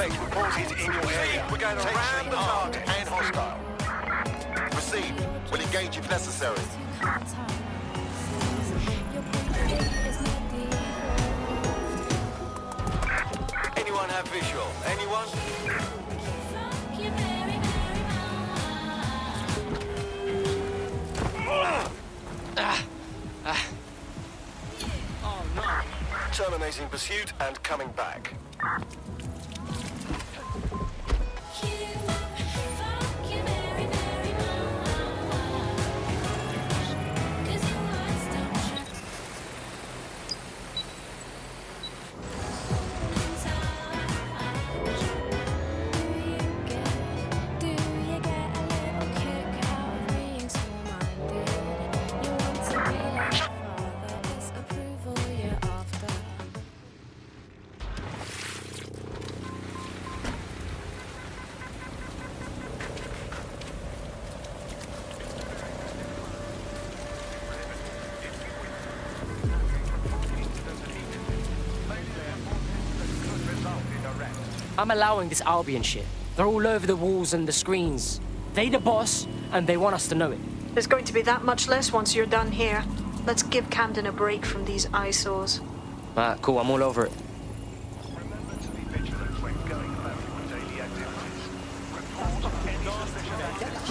Infiltrating forces in your area. We're going around the target and hostile. Received. Will engage if necessary. Anyone have visual? Anyone? Oh no. Terminating pursuit and coming back. I'm allowing this Albion shit. They're all over the walls and the screens. They the boss, and they want us to know it. There's going to be that much less once you're done here. Let's give Camden a break from these eyesores. Cool, I'm all over it. Remember to be vigilant when going about your daily activities. Report any suspicious activity.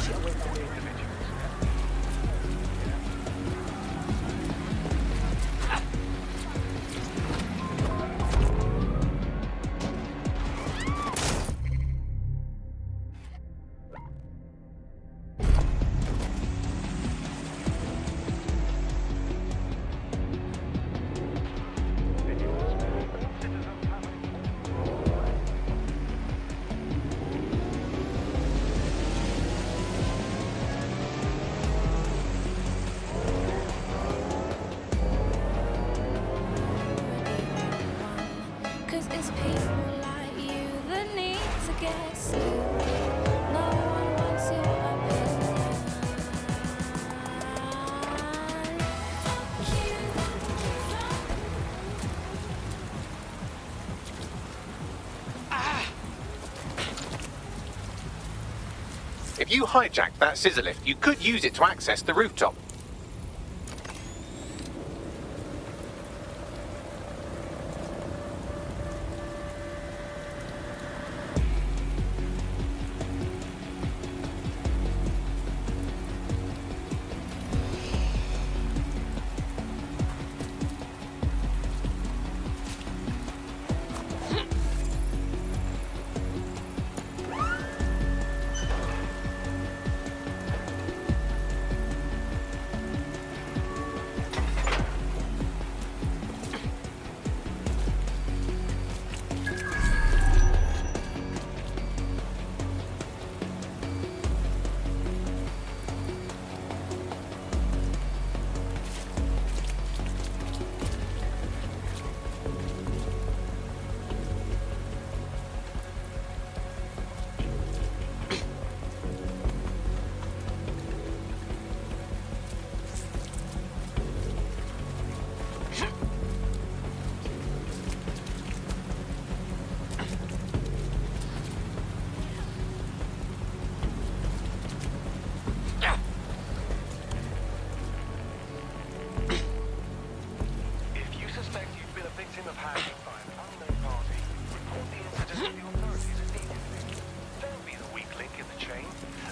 If you hijacked that scissor lift, you could use it to access the rooftop.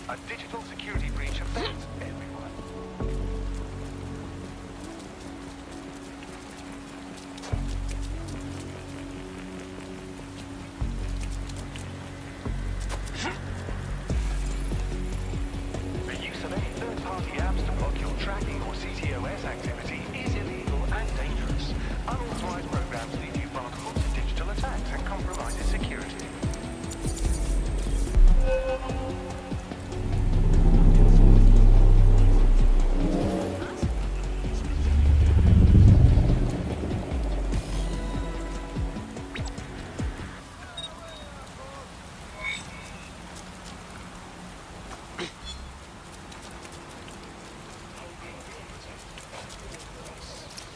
A digital security breach affects everyone. The use of any third-party apps to block your tracking or CTOS activity is illegal and dangerous. Unauthorized programs leave you vulnerable to digital attacks and compromises security.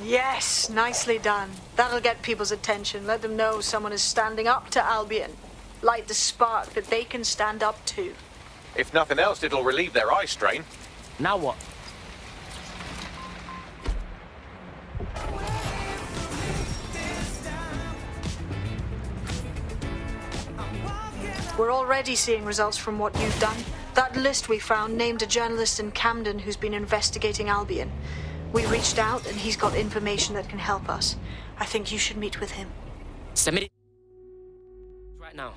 Yes, nicely done. That'll get people's attention. Let them know someone is standing up to Albion. Light the spark that they can stand up to. If nothing else, it'll relieve their eye strain. Now what? We're already seeing results from what you've done. That list we found named a journalist in Camden who's been investigating Albion. We reached out and he's got information that can help us. I think you should meet with him. Submit it right now.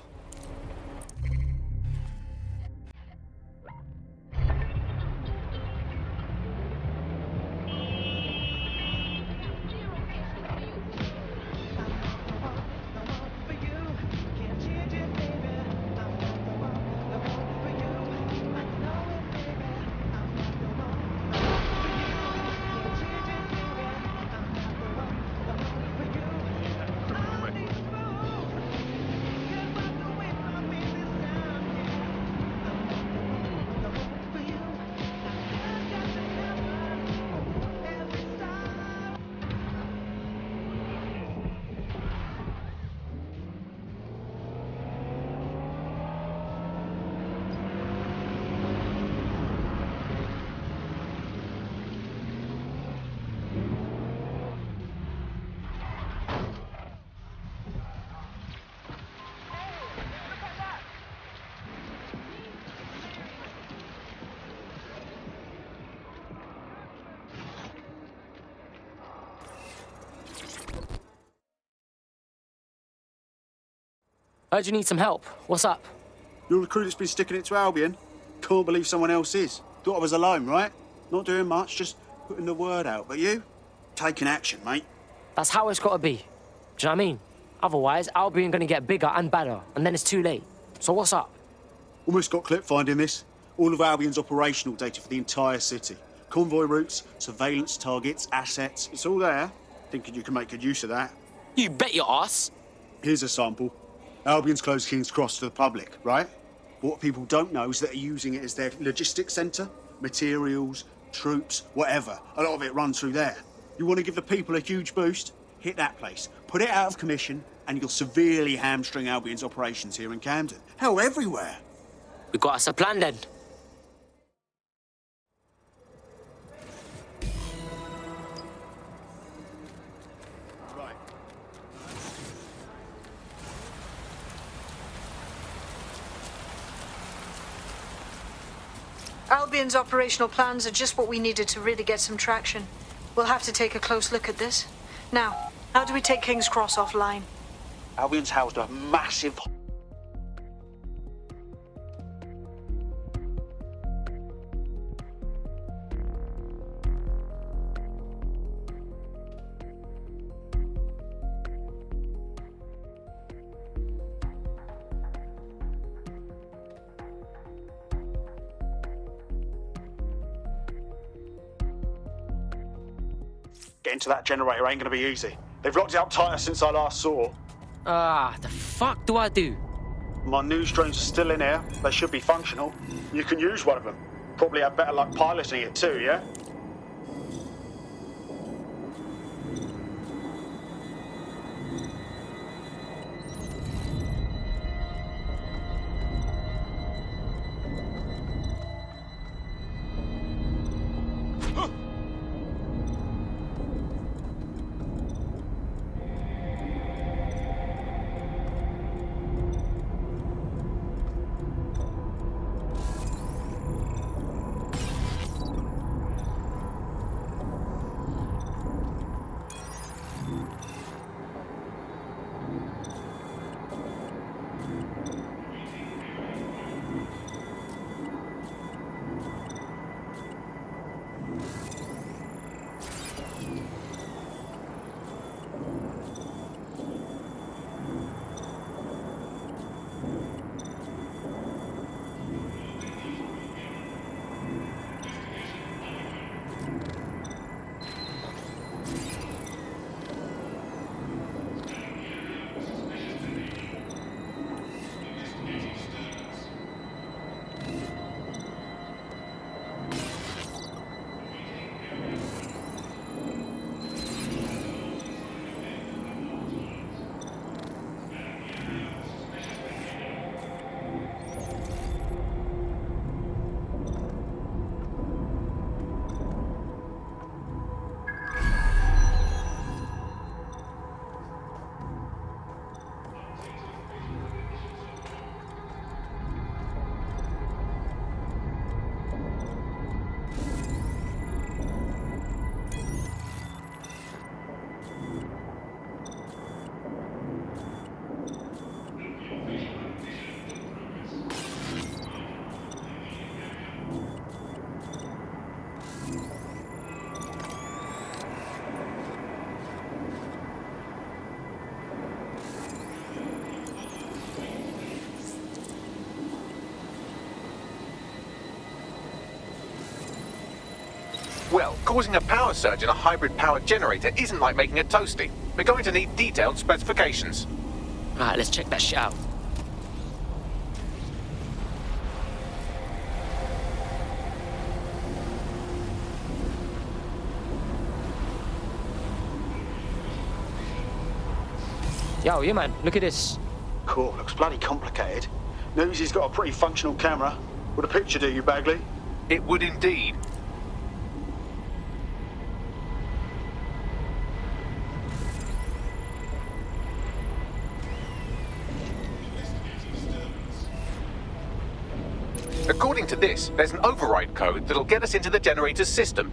Heard you need some help. What's up? Your recruiter's been sticking it to Albion. Can't believe someone else is. Thought I was alone, right? Not doing much, just putting the word out. But you? Taking action, mate. That's how it's gotta be. Do you know what I mean? Otherwise, Albion gonna get bigger and badder, and then it's too late. So what's up? Almost got clip finding this. All of Albion's operational data for the entire city. Convoy routes, surveillance targets, assets. It's all there. Thinking you can make good use of that. You bet your ass. Here's a sample. Albion's closed King's Cross to the public, right? What people don't know is that they're using it as their logistics centre. Materials, troops, whatever. A lot of it runs through there. You want to give the people a huge boost? Hit that place. Put it out of commission, and you'll severely hamstring Albion's operations here in Camden. Hell, everywhere. We got us a plan then. Right. Albion's operational plans are just what we needed to really get some traction. We'll have to take a close look at this. Now, how do we take King's Cross offline? Albion's housed a massive... Getting to that generator ain't gonna be easy. They've locked it up tighter since I last saw. The fuck do I do? My news drones are still in here. They should be functional. You can use one of them. Probably have better luck piloting it too, yeah? causing a power surge in a hybrid power generator isn't like making a toasty. We're going to need detailed specifications. Alright, let's check that shit out. Yo, yeah man, look at this. Cool, looks bloody complicated. Newsy's got a pretty functional camera. Would a picture do you, Bagley? It would indeed. According to this, there's an override code that'll get us into the generator's system.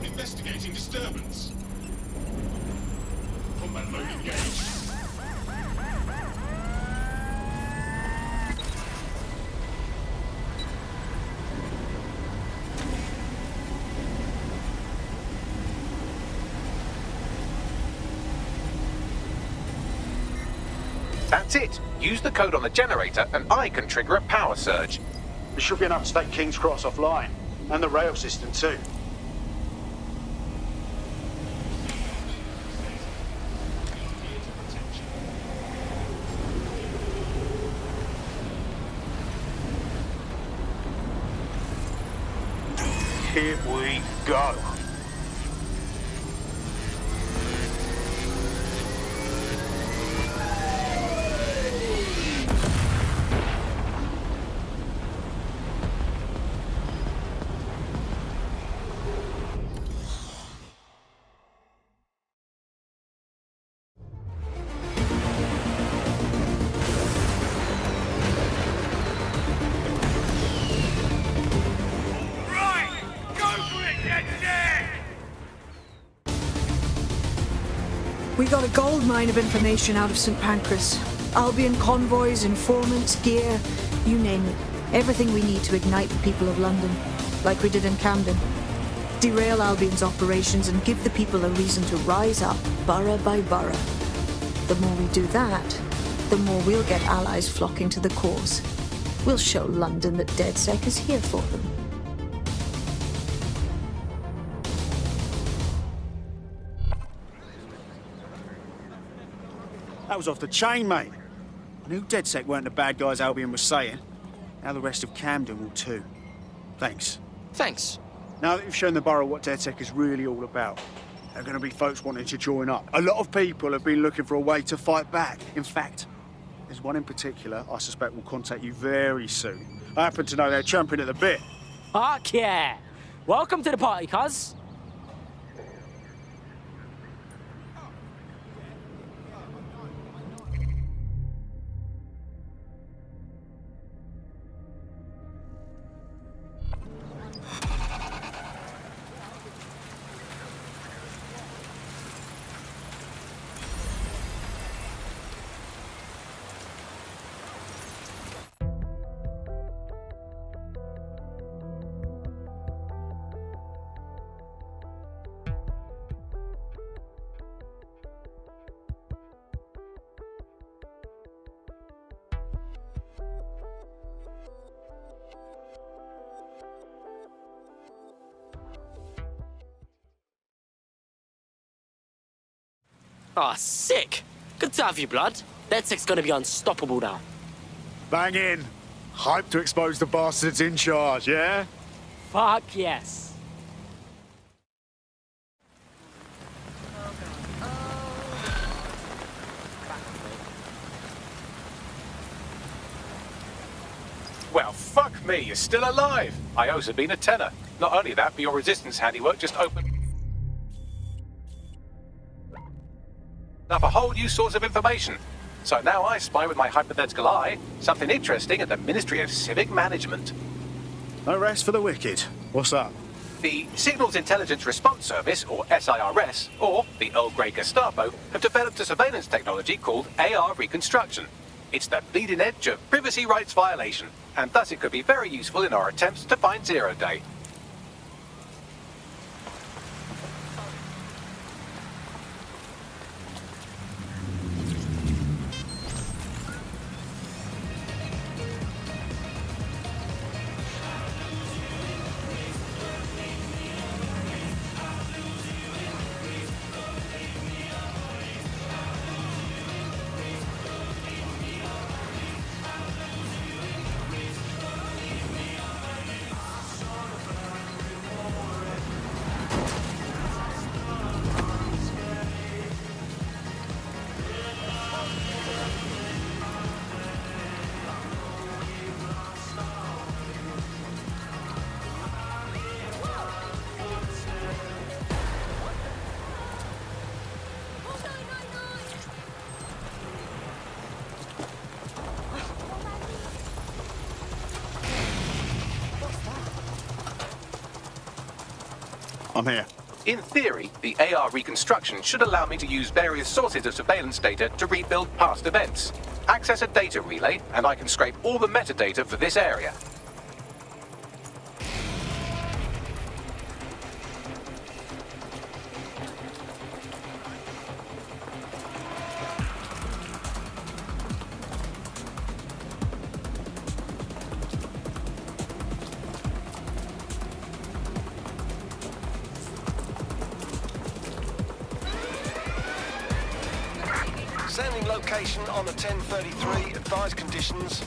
Investigating disturbance. Combat mode engaged. That's it. Use the code on the generator and I can trigger a power surge. There should be enough to take King's Cross offline. And the rail system too. Here we go. We got a gold mine of information out of St. Pancras. Albion convoys, informants, gear, you name it. Everything we need to ignite the people of London, like we did in Camden. Derail Albion's operations and give the people a reason to rise up, borough by borough. The more we do that, the more we'll get allies flocking to the cause. We'll show London that DedSec is here for them. That was off the chain, mate. I knew DedSec weren't the bad guys Albion was saying. Now the rest of Camden will too. Thanks. Thanks. Now that you've shown the borough what DedSec is really all about, there are going to be folks wanting to join up. A lot of people have been looking for a way to fight back. In fact, there's one in particular I suspect will contact you very soon. I happen to know they're champing at the bit. Fuck yeah! Welcome to the party, cuz. Ah, sick. Good to have you, blood. DedSec's gonna be unstoppable now. Bang in. Hype to expose the bastards in charge, yeah? Fuck yes. Well, fuck me, you're still alive. I owe Sabine a tenner. Not only that, but your resistance handiwork just opened up a whole new source of information. So now I spy with my hypothetical eye something interesting at the Ministry of Civic Management. No rest for the wicked. What's up? The Signals Intelligence Response Service, or SIRS, or the Earl Grey Gestapo, have developed a surveillance technology called AR Reconstruction. It's the bleeding edge of privacy rights violation, and thus it could be very useful in our attempts to find Zero Day. I'm here. In theory, the AR reconstruction should allow me to use various sources of surveillance data to rebuild past events. Access a data relay, and I can scrape all the metadata for this area. Sending location on the 1033. Advised conditions.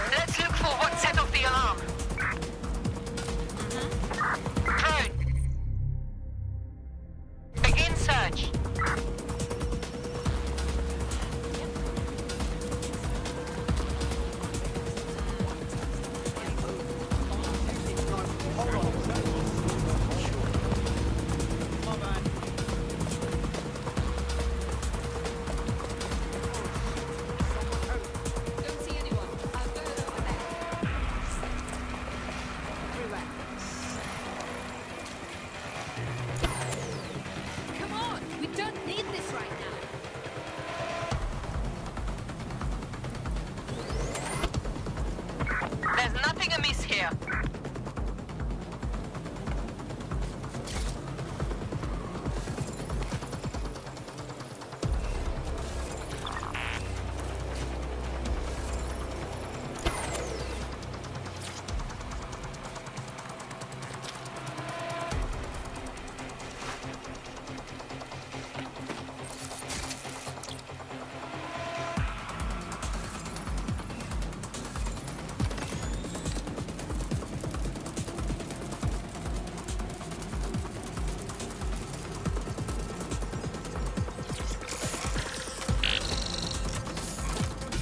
Let's look for what set off the alarm. Drone. Begin search. Come on, we don't need this right now. There's nothing amiss here.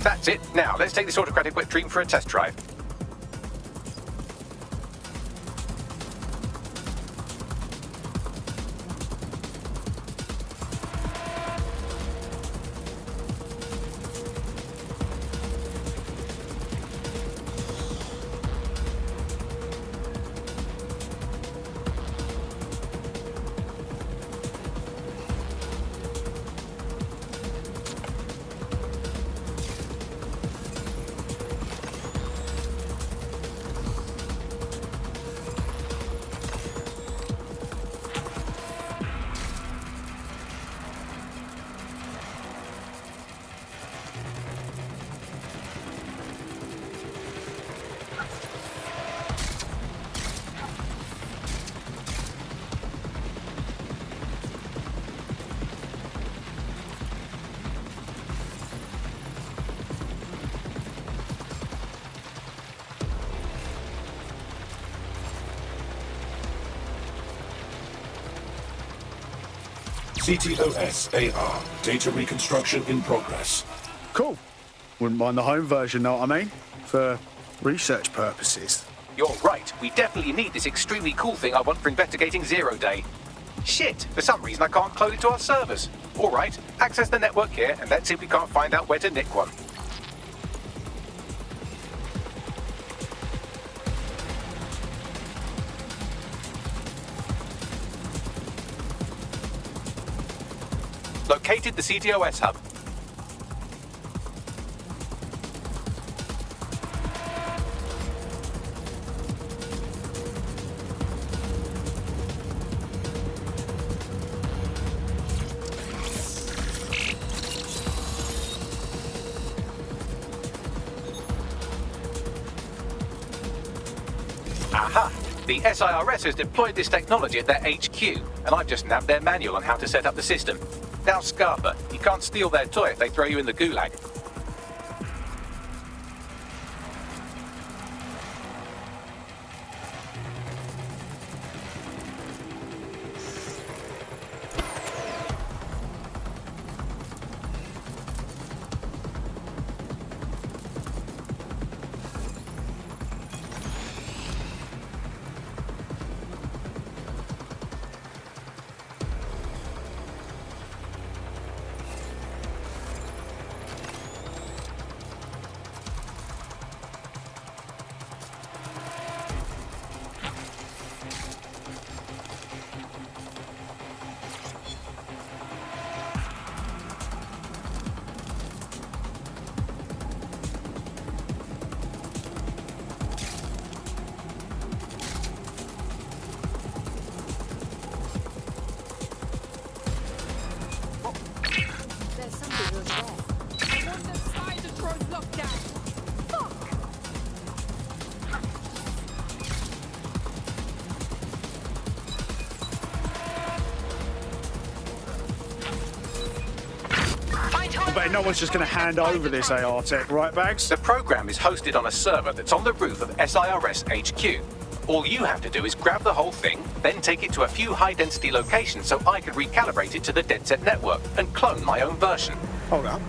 That's it. Now, let's take this autocratic wet dream for a test drive. CTOS AR. Data reconstruction in progress. Cool. Wouldn't mind the home version, know what I mean? For research purposes. You're right. We definitely need this extremely cool thing I want for investigating Zero Day. Shit! For some reason I can't clone it to our servers. All right, access the network here, and let's see if we can't find out where to nick one. Located the CTOS hub. Aha! The SIRS has deployed this technology at their HQ, and I've just nabbed their manual on how to set up the system. Now, Scarpa, you can't steal their toy if they throw you in the gulag. There's something over there. I want the spider drone locked down. Fuck! I bet no one's just going to hand over this AR tech, right, Bags? The program is hosted on a server that's on the roof of SIRS HQ. All you have to do is grab the whole thing, then take it to a few high-density locations so I can recalibrate it to the DedSet network and clone my own version. Hold up.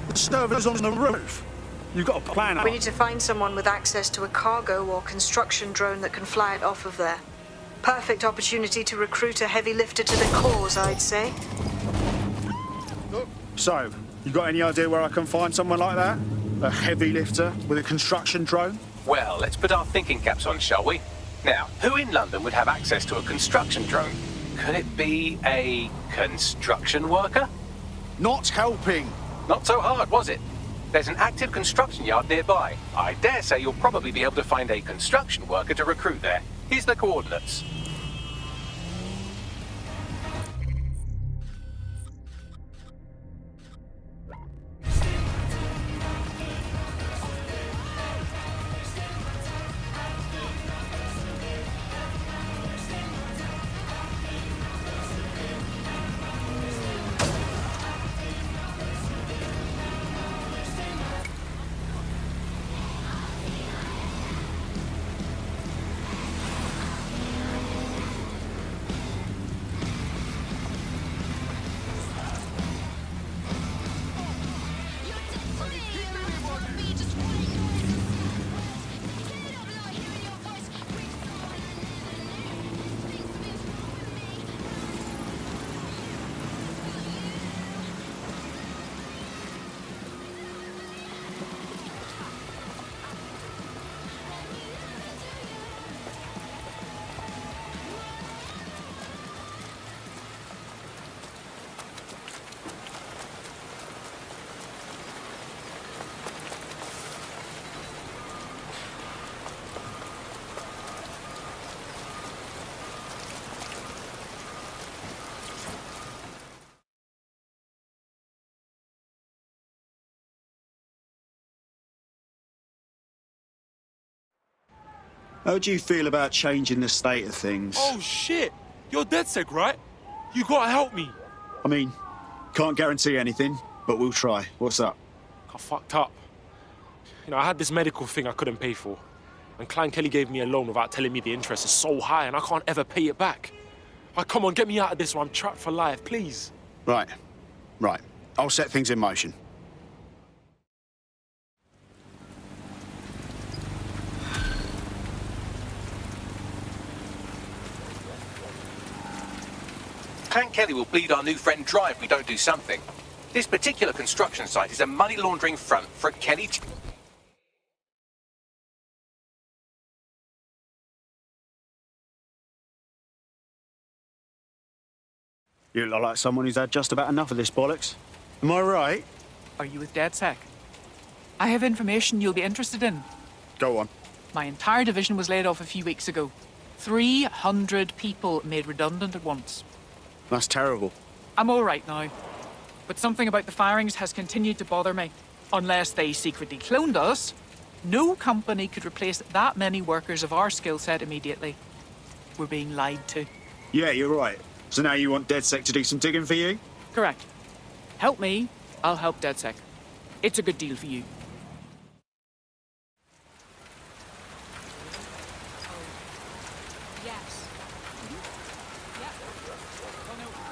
The server's on the roof. You've got a plan. We need to find someone with access to a cargo or construction drone that can fly it off of there. Perfect opportunity to recruit a heavy lifter to the cause, I'd say. So, you got any idea where I can find someone like that? A heavy lifter with a construction drone? Well, let's put our thinking caps on, shall we? Now, who in London would have access to a construction drone? Could it be a construction worker? Not helping. Not so hard, was it? There's an active construction yard nearby. I dare say you'll probably be able to find a construction worker to recruit there. Here's the coordinates. How do you feel about changing the state of things? Oh shit! You're DedSec, right? You gotta help me. I mean, can't guarantee anything, but we'll try. What's up? I fucked up. You know, I had this medical thing I couldn't pay for. And Klein Kelly gave me a loan without telling me the interest is so high and I can't ever pay it back. Like, come on, get me out of this or I'm trapped for life, please. Right. Right. I'll set things in motion. Clan Kelly will bleed our new friend dry if we don't do something. This particular construction site is a money laundering front for Kelly. You look like someone who's had just about enough of this bollocks. Am I right? Are you with DedSec? I have information you'll be interested in. Go on. My entire division was laid off a few weeks ago. 300 people made redundant at once. That's terrible. I'm all right now. But something about the firings has continued to bother me. Unless they secretly cloned us, no company could replace that many workers of our skill set immediately. We're being lied to. Yeah, you're right. So now you want DedSec to do some digging for you? Correct. Help me, I'll help DedSec. It's a good deal for you. Yes. Yeah. Oh no.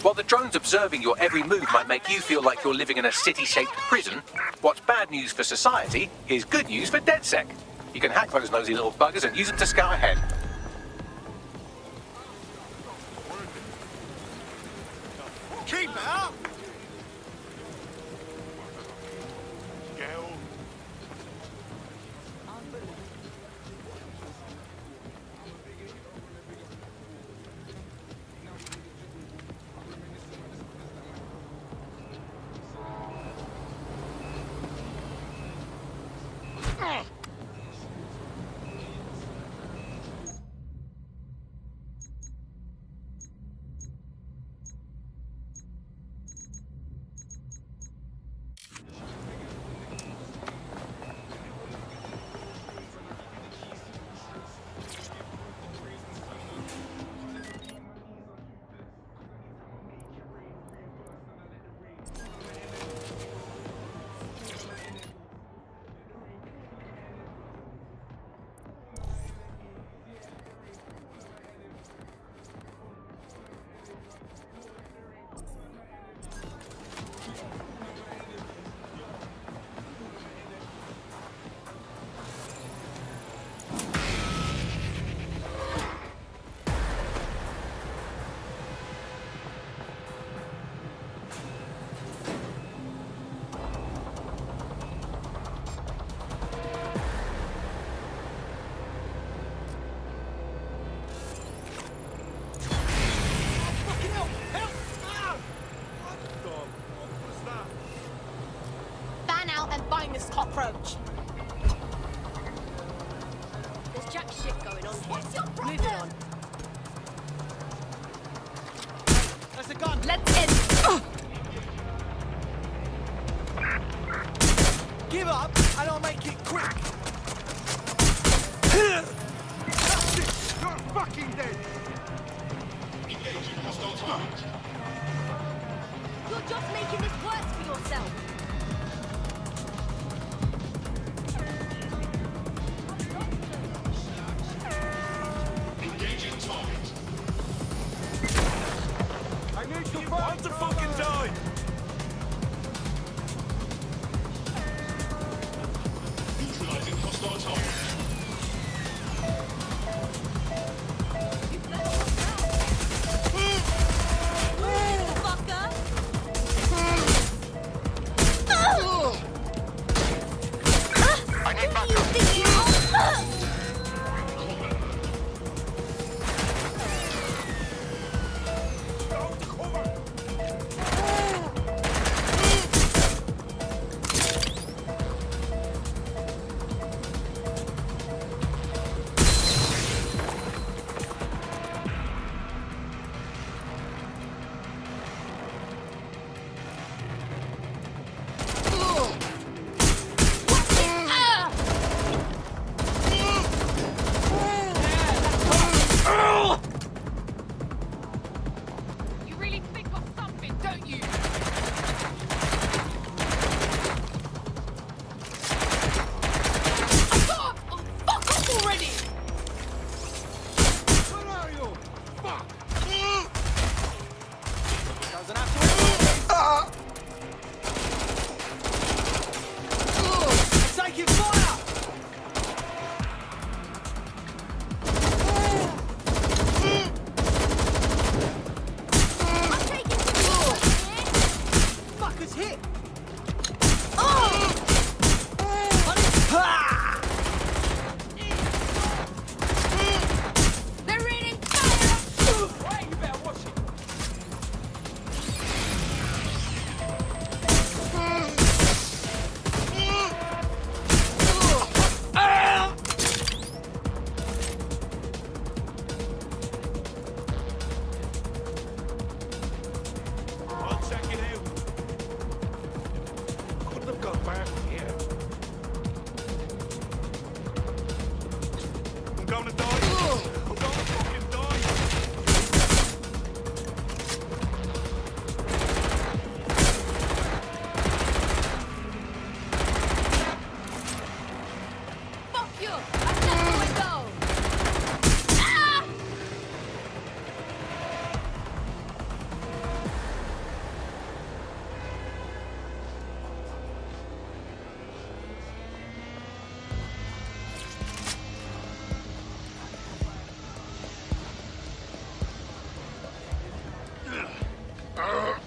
While the drones observing your every move might make you feel like you're living in a city-shaped prison, what's bad news for society is good news for DedSec. You can hack those nosy little buggers and use them to scout ahead. Keep it up! jack shit going on here. What's your problem? Moving on. There's a gun. Let's end. Give up, and I'll make it quick. That's it. You're fucking dead. Engaging hostile target. You're just making this worse for yourself. Engaging target. I need to find to fucking die. Neutralizing hostile target. Fucker! I need You backup. think you You really think of something, don't you? fuck off already! Where are you? Fuck. Doesn't have to end. Taking fire. I'm taking some Fuckers hit. They're raining fire! Hey, you better watch it. I'll check it out. Couldn't have gone far from here. I'm gonna die. I'm gonna fucking die. Fuck you! I've left the window! Ah!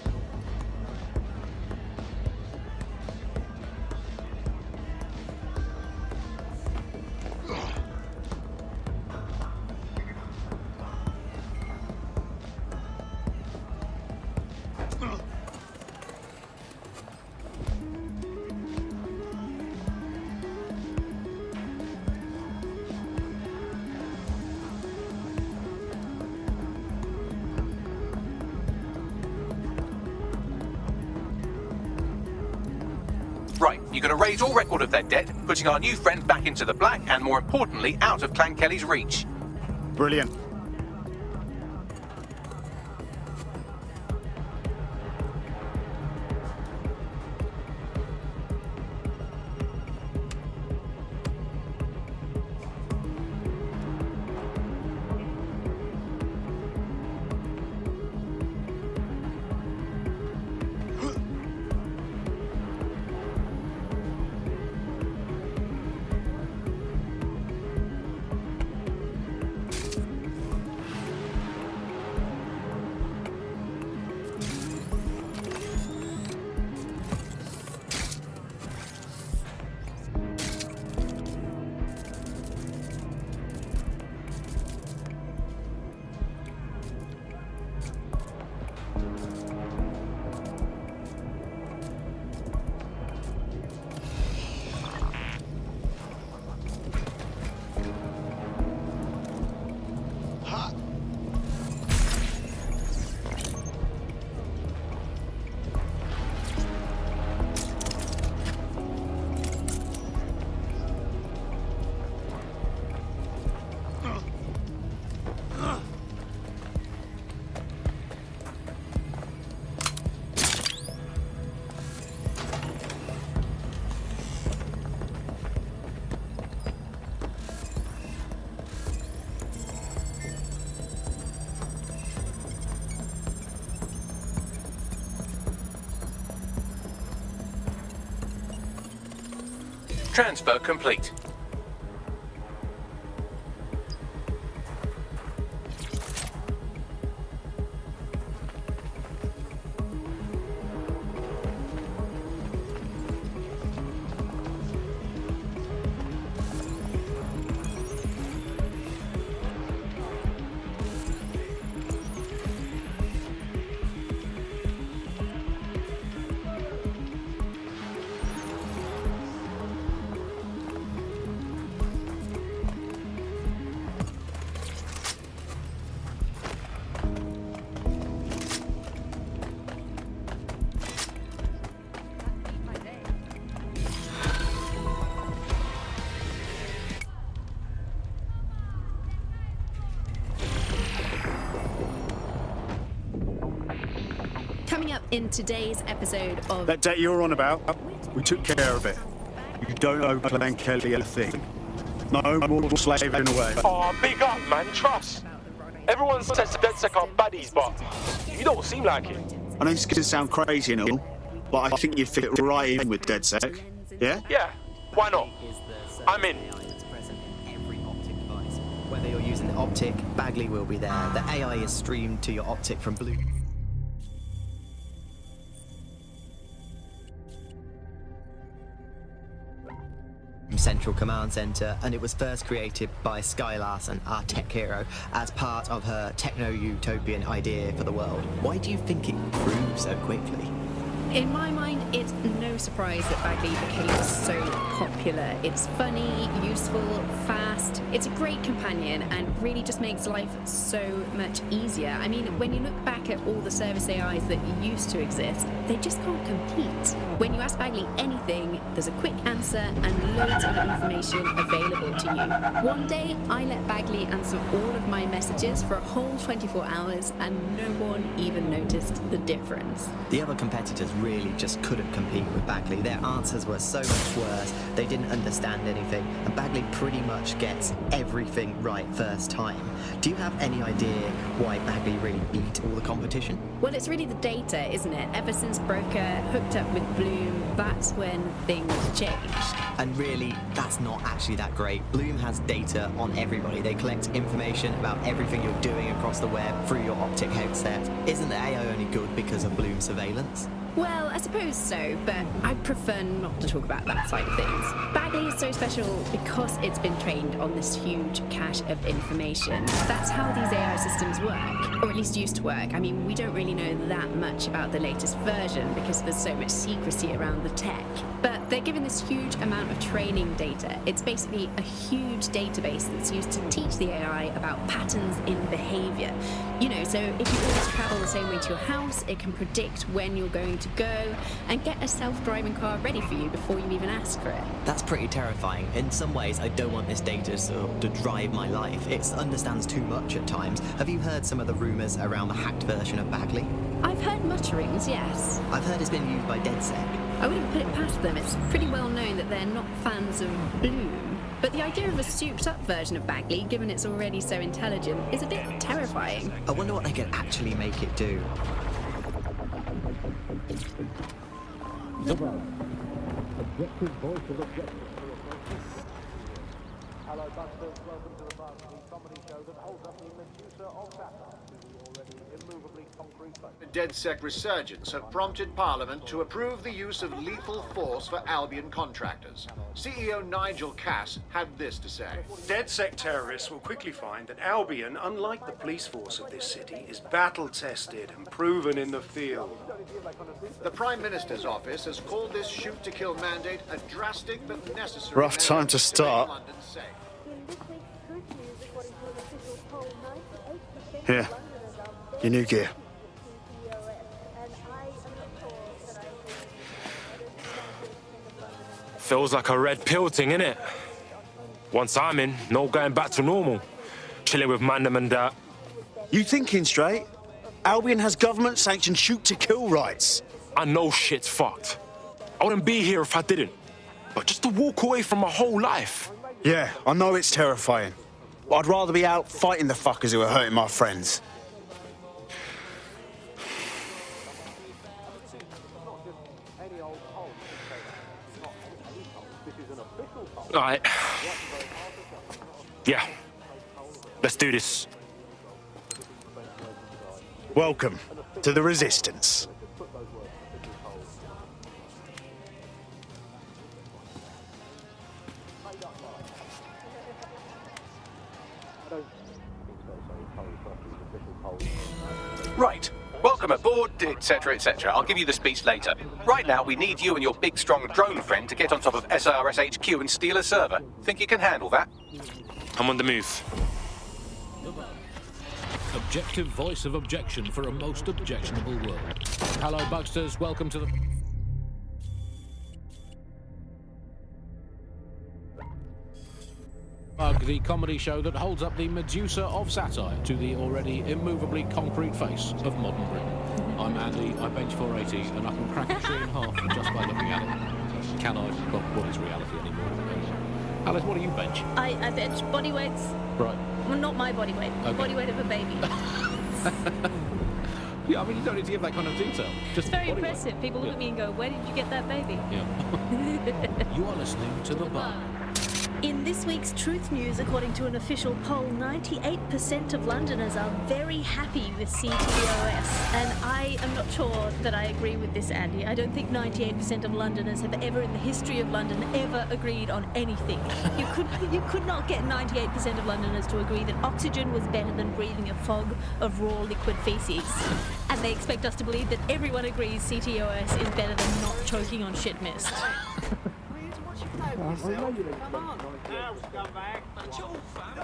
Right, you're going to raise all record of their debt, putting our new friend back into the black and, more importantly, out of Clan Kelly's reach. Brilliant. Transfer complete. Coming up in today's episode of... That debt you're on about, we took care of it. You don't owe Glenn Kelly a thing. No more slaving away. Oh, big up, man. Trust. Everyone says DedSec are baddies, but you don't seem like it. I know this can sound crazy and all, but I think you'd fit right in with DedSec. Yeah? Yeah, why not? I'm in. Whether you're using the optic, Bagley will be there. The AI is streamed to your optic from Blue. Central Command Center, and it was first created by Sky Larson, our tech hero, as part of her techno-utopian idea for the world. Why do you think it grew so quickly? In my mind, it's no surprise that Bagley became so popular. It's funny, useful, fast. It's a great companion and really just makes life so much easier. I mean, when you look back at all the service AIs that used to exist, they just can't compete. When you ask Bagley anything, there's a quick answer and loads of information available to you. One day, I let Bagley answer all of my messages for a whole 24 hours and no one even noticed the difference. The other competitors really just couldn't compete with Bagley. Their answers were so much worse, they didn't understand anything, and Bagley pretty much gets everything right first time. Do you have any idea why Bagley really beat all the competition? Well, it's really the data, isn't it? Ever since Broker hooked up with Bloom, that's when things changed. And really, that's not actually that great. Bloom has data on everybody. They collect information about everything you're doing across the web through your optic headset. Isn't the AI only good because of Bloom surveillance? Well, I suppose so, but I prefer not to talk about that side of things. Bagley is so special because it's been trained on this huge cache of information. That's how these AI systems work, or at least used to work. I mean, we don't really know that much about the latest version because there's so much secrecy around the tech. But they're given this huge amount of training data. It's basically a huge database that's used to teach the AI about patterns in behavior. You know, so if you always travel the same way to your house, it can predict when you're going to go and get a self-driving car ready for you before you even ask for it. That's pretty terrifying. In some ways, I don't want this data to drive my life. It understands too much at times. Have you heard some of the rumours around the hacked version of Bagley? I've heard mutterings, yes. I've heard it's been used by DedSec. I wouldn't put it past them. It's pretty well known that they're not fans of Bloom. But the idea of a souped-up version of Bagley, given it's already so intelligent, is a bit terrifying. I wonder what they could actually make it do. Hello, Busters. Welcome to the Buzz, the comedy show that holds up the Medusa of Saturn to the already immovably concrete face. DedSec resurgence have prompted Parliament to approve the use of lethal force for Albion contractors. CEO Nigel Cass had this to say. DedSec terrorists will quickly find that Albion, unlike the police force of this city, is battle-tested and proven in the field. The Prime Minister's office has called this shoot-to-kill mandate a drastic but necessary... Rough time to start. Here, your new gear. Feels like a red pill thing, innit? Once I'm in, no going back to normal. Chilling with Mandem and that. You thinking straight? Albion has government-sanctioned shoot-to-kill rights. I know shit's fucked. I wouldn't be here if I didn't. But just to walk away from my whole life. Yeah, I know it's terrifying. But I'd rather be out fighting the fuckers who are hurting my friends. Any old hole can say that. It's not a helicopter. This is an official All right. Yeah. Let's do this. Welcome to the Resistance. Right. Welcome aboard, etc., etc. I'll give you the speech later. Right now, we need you and your big, strong drone friend to get on top of SIRS HQ and steal a server. Think you can handle that? I'm on the move. Objective voice of objection for a most objectionable world. Hello, Bugsters. Welcome to the... Bug, the comedy show that holds up the Medusa of satire to the already immovably concrete face of modern Britain. I'm Andy, I bench 480, and I can crack a tree in half just by looking at it. Can I? Well, what is reality anymore? Alice, what do you bench? I bench body weights. Right. Well, not my body weight. Okay. Body weight of a baby. Yeah, I mean, you don't need to give that kind of detail. Just It's very body weight. impressive. People look at me and go, where did you get that baby? Yeah. You are listening to The Bug. In this week's Truth News, according to an official poll, 98% of Londoners are very happy with CTOS. And I am not sure that I agree with this, Andy. I don't think 98% of Londoners have ever in the history of London ever agreed on anything. You could not get 98% of Londoners to agree that oxygen was better than breathing a fog of raw liquid feces. And they expect us to believe that everyone agrees CTOS is better than not choking on shit mist. Come on. Now, scumbag. That's your fam.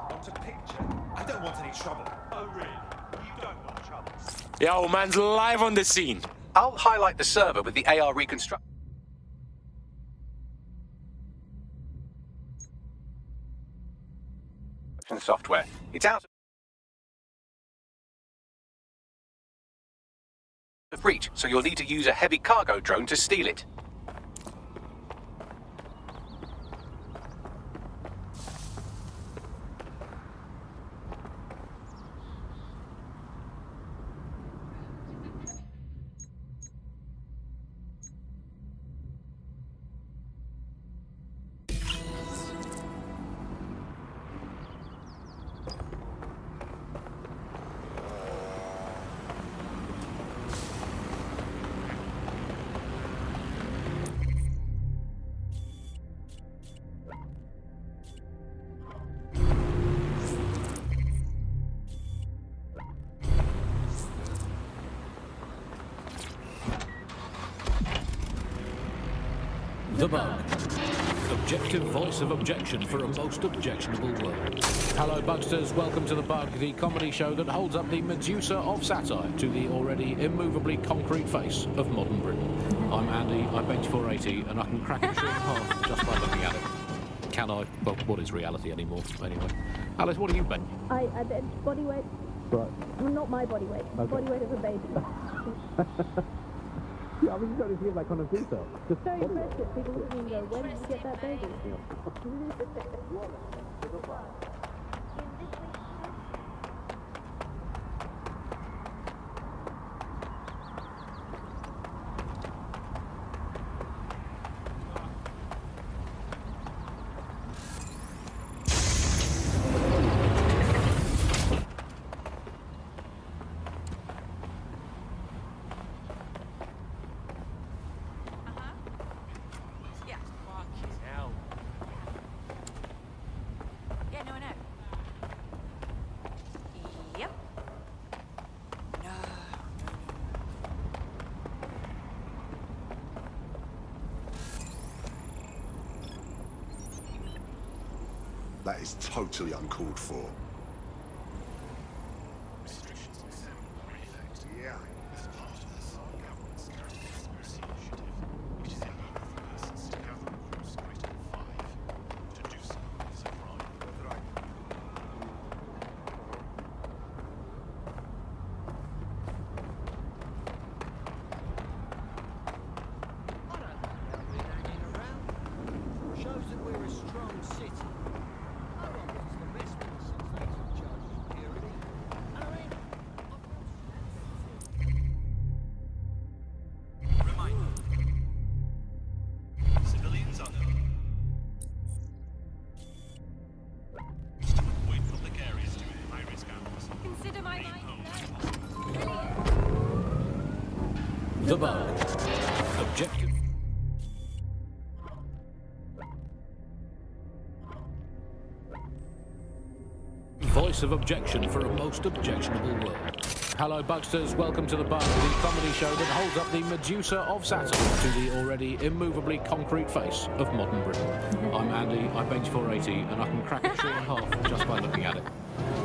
Want a picture? I don't want any trouble. Oh, really? You don't want trouble? Yeah, old man's live on the scene. I'll highlight the server with the AR reconstruction software. It's out of reach, so you'll need to use a heavy cargo drone to steal it. The Bug. Objective voice of objection for a most objectionable world. Hello, Bugsters. Welcome to The Bug, the comedy show that holds up the Medusa of satire to the already immovably concrete face of modern Britain. I'm Andy, I bench 480, and I can crack a tree in half just by looking at it. Can I? Well, what is reality anymore? Anyway. Alice, what do you bench? I bench body weight. Right. Well, not my body weight. Okay. Body weight of a baby. Yeah, I mean, you don't need to give that kind of detail. Just Very body weight. impressive. People look at me and go, where did you get that baby? Yeah, no, I know. Yep. No. That is totally uncalled for. Yeah. As part of this government's current conspiracy initiative, it is illegal for persons to gather in groups greater than 5. To do so is a crime. The Bug. Objective. Voice of objection for a most objectionable world. Hello, Bugsters. Welcome to The Bug, the comedy show that holds up the Medusa of satire to the already immovably concrete face of modern Britain. I'm Andy, I bench 480, and I can crack a tree in half just by looking at it.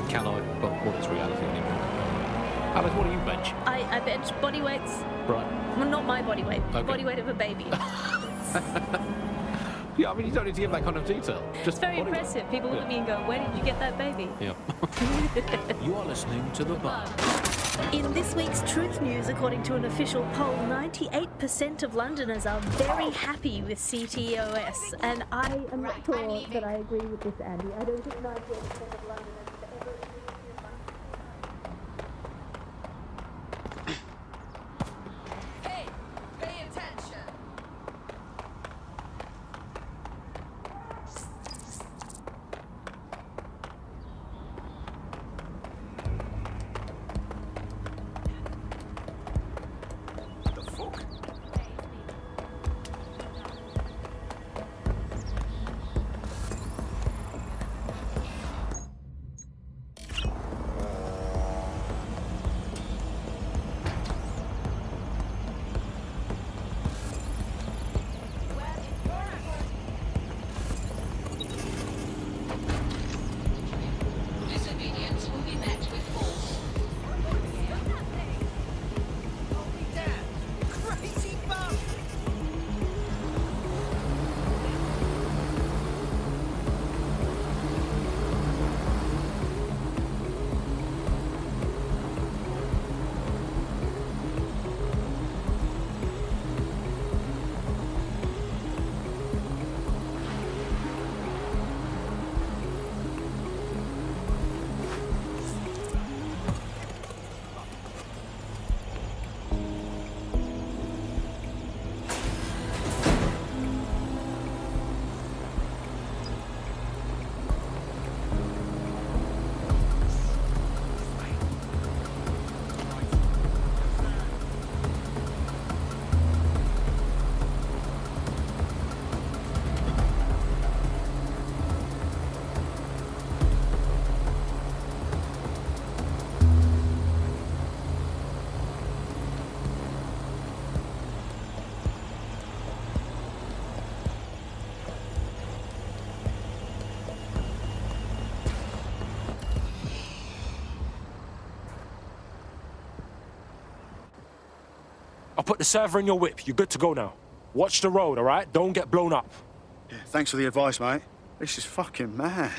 Can I? Well, what is reality anymore? Alice, what do you bench? I bench body weights. Right. Well, not my body weight. Okay. Body weight of a baby. Yeah, I mean, you don't need to give that kind of detail. Just It's very body weight. impressive. People look at me and go, where did you get that baby? Yeah. You are listening to The Bug. In this week's Truth News, according to an official poll, 98% of Londoners are very happy with CTOS. And I am not sure that I agree with this, Andy. I don't think 98% of Londoners have ever... Hey, pay attention. The fuck? Disobedience will be met with force. Crazy bug! I'll put the server in your whip. You're good to go now. Watch the road, all right? Don't get blown up. Yeah, thanks for the advice, mate. This is fucking mad.